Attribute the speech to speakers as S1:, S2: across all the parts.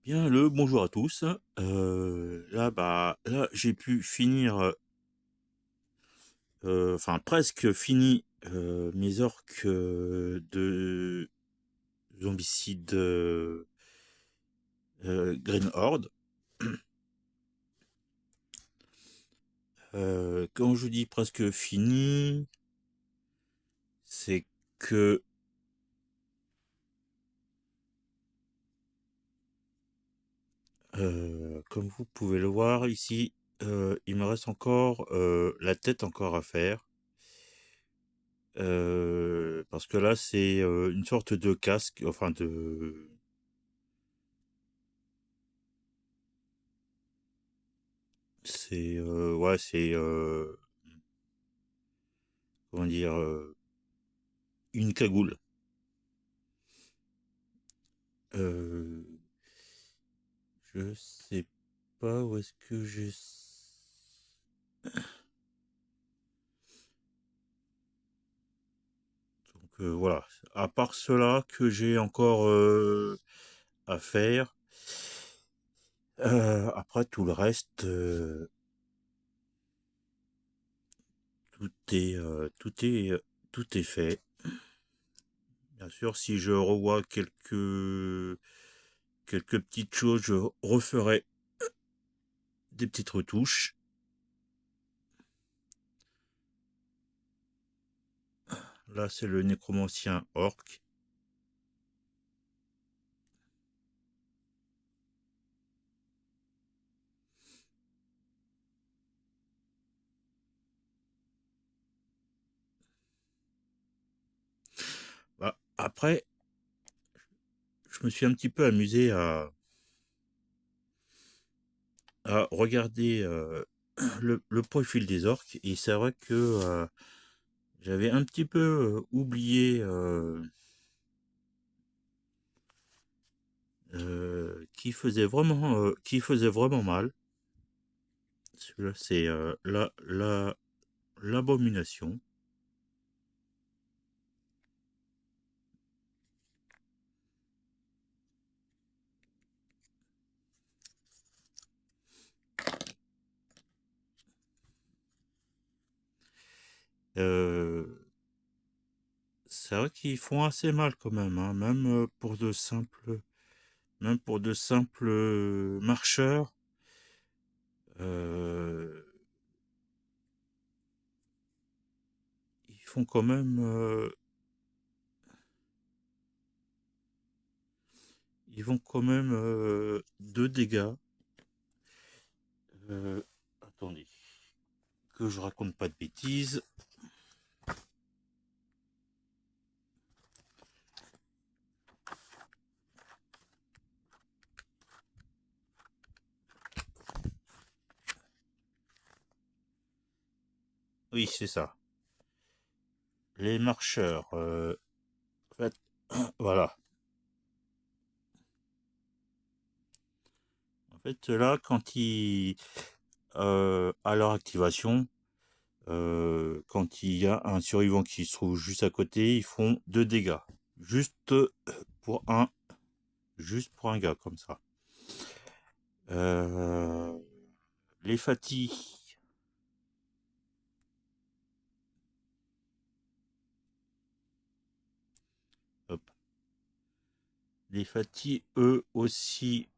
S1: Bien le bonjour à tous. Là j'ai pu finir, enfin presque fini mes orques de zombicide Green Horde. Quand je dis presque fini, c'est que comme vous pouvez le voir ici, il me reste encore la tête encore à faire. Parce que là c'est une sorte de casque, enfin de c'est ouais c'est comment dire, une cagoule. Euh, je sais pas où est-ce que j'ai. Donc voilà. À part cela que j'ai encore à faire. Après tout le reste, tout est fait. Bien sûr, si je revois quelques petites choses, je referai des petites retouches. Là, c'est le nécromancien orc. Bah, après, je me suis un petit peu amusé à regarder le profil des orques, et c'est vrai que j'avais un petit peu oublié qui faisait vraiment mal. Celui-là, c'est l'abomination. Euh, c'est vrai qu'ils font assez mal quand même, hein, même pour de simples marcheurs. euh, Ils font quand même ils vont quand même 2 dégâts. Attendez, que je raconte pas de bêtises. Oui, c'est ça. Les marcheurs. En fait, voilà. En fait, là, quand ils, à leur activation, quand il y a un survivant qui se trouve juste à côté, ils font 2 dégâts. Juste pour un, juste pour un gars comme ça. Euh, les fatigues. Hop. Les fatigues, eux aussi.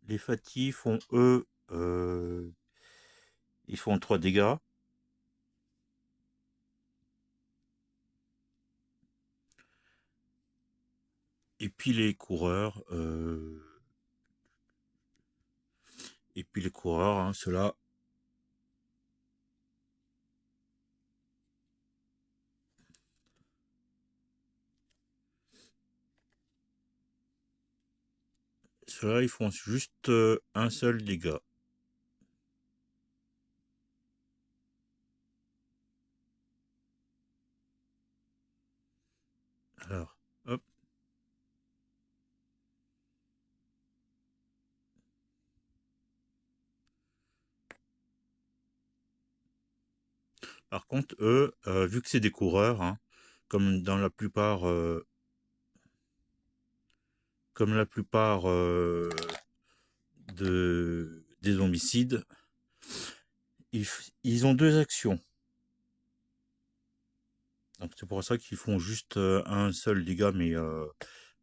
S1: Les fatigues font eux, ils font 3 dégâts. Et puis les coureurs, hein, ceux-là, ils font juste un seul dégât. Alors, hop. Par contre, eux, vu que c'est des coureurs, hein, comme dans la plupart comme la plupart des zombicides, ils ont deux actions. Donc c'est pour ça qu'ils font juste un seul dégât, mais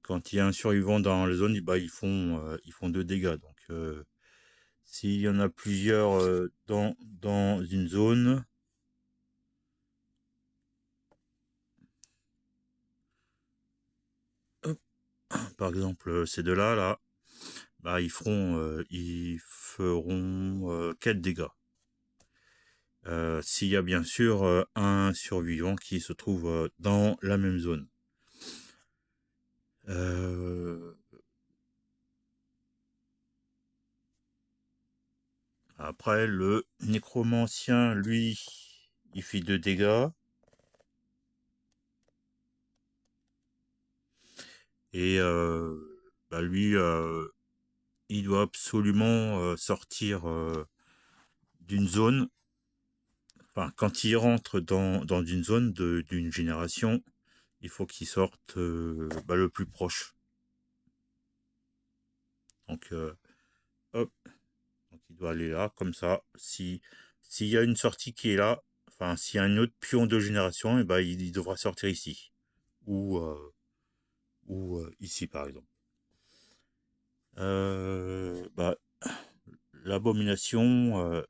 S1: quand il y a un survivant dans la zone, bah, ils font deux dégâts. Donc s'il y en a plusieurs dans une zone, hop, par exemple ces deux-là, là, bah, ils feront 4 dégâts. S'il y a bien sûr un survivant qui se trouve dans la même zone. Après, le nécromancien, lui, il fait 2 dégâts. Et bah, lui, il doit absolument sortir d'une zone. Enfin, quand il rentre dans une zone d'une génération, il faut qu'il sorte bah, le plus proche. Donc, hop, donc il doit aller là, comme ça. S'il y a une sortie qui est là, enfin, s'il y a un autre pion de génération, et ben, il devra sortir ici. Ou ici, par exemple. Bah, l'abomination,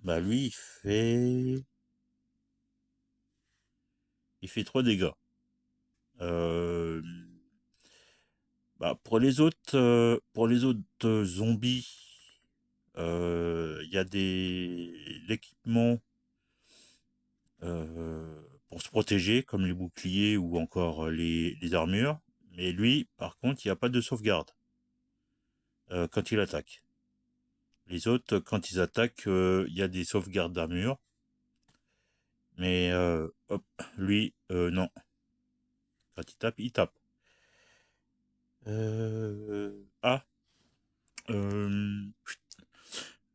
S1: bah, lui, il fait 3 dégâts. Bah, pour les autres zombies, il y a l'équipement pour se protéger, comme les boucliers ou encore les armures. Mais lui, par contre, il n'y a pas de sauvegarde quand il attaque. Les autres, quand ils attaquent, il y a des sauvegardes d'armure. Mais hop, lui, non. Quand il tape, il tape. Ah,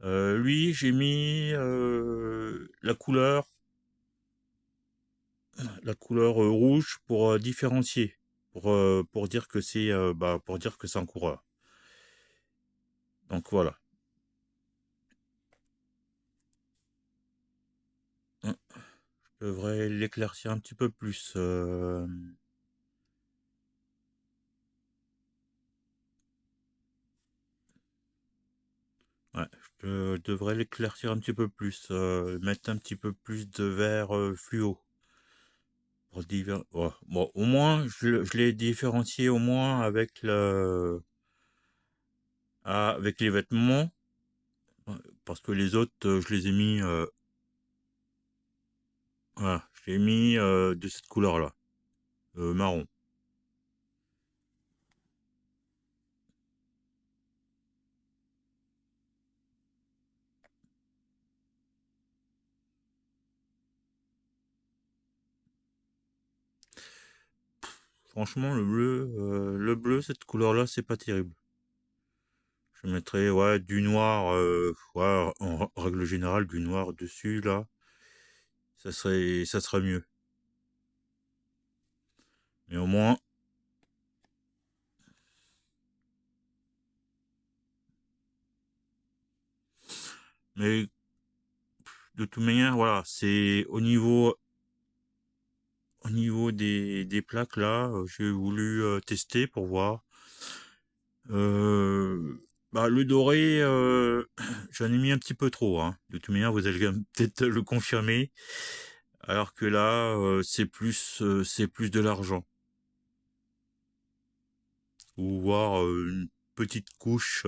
S1: euh, lui, j'ai mis la couleur rouge pour différencier, pour dire que c'est pour dire que c'est un coureur. Donc voilà. Je devrais l'éclaircir un petit peu plus. Ouais, je devrais l'éclaircir un petit peu plus, mettre un petit peu plus de vert fluo. Ouais. Bon, au moins, je l'ai différencié au moins avec les vêtements, parce que les autres, je les ai mis, voilà, je l'ai mis de cette couleur-là, marron. Franchement, le bleu, cette couleur-là, c'est pas terrible. Je mettrais, ouais, du noir, ouais, en règle générale, du noir dessus, là, ça serait mieux. Mais au moins, mais de toute manière, voilà, c'est au niveau des plaques, là, j'ai voulu tester pour voir. Bah, le doré, j'en ai mis un petit peu trop, hein. De toute manière, vous allez peut-être le confirmer. Alors que là, c'est plus de l'argent. Ou voir une petite couche.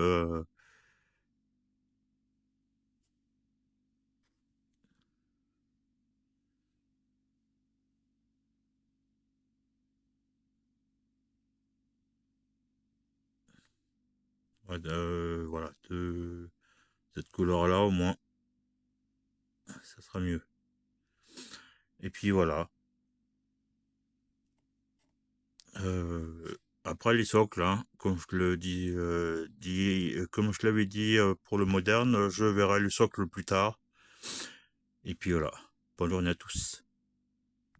S1: Ouais, voilà, de cette couleur-là, au moins, ça sera mieux. Et puis voilà. Après les socles, hein, comme je le comme je l'avais dit pour le moderne, je verrai le socle plus tard. Et puis voilà. Bonne journée à tous.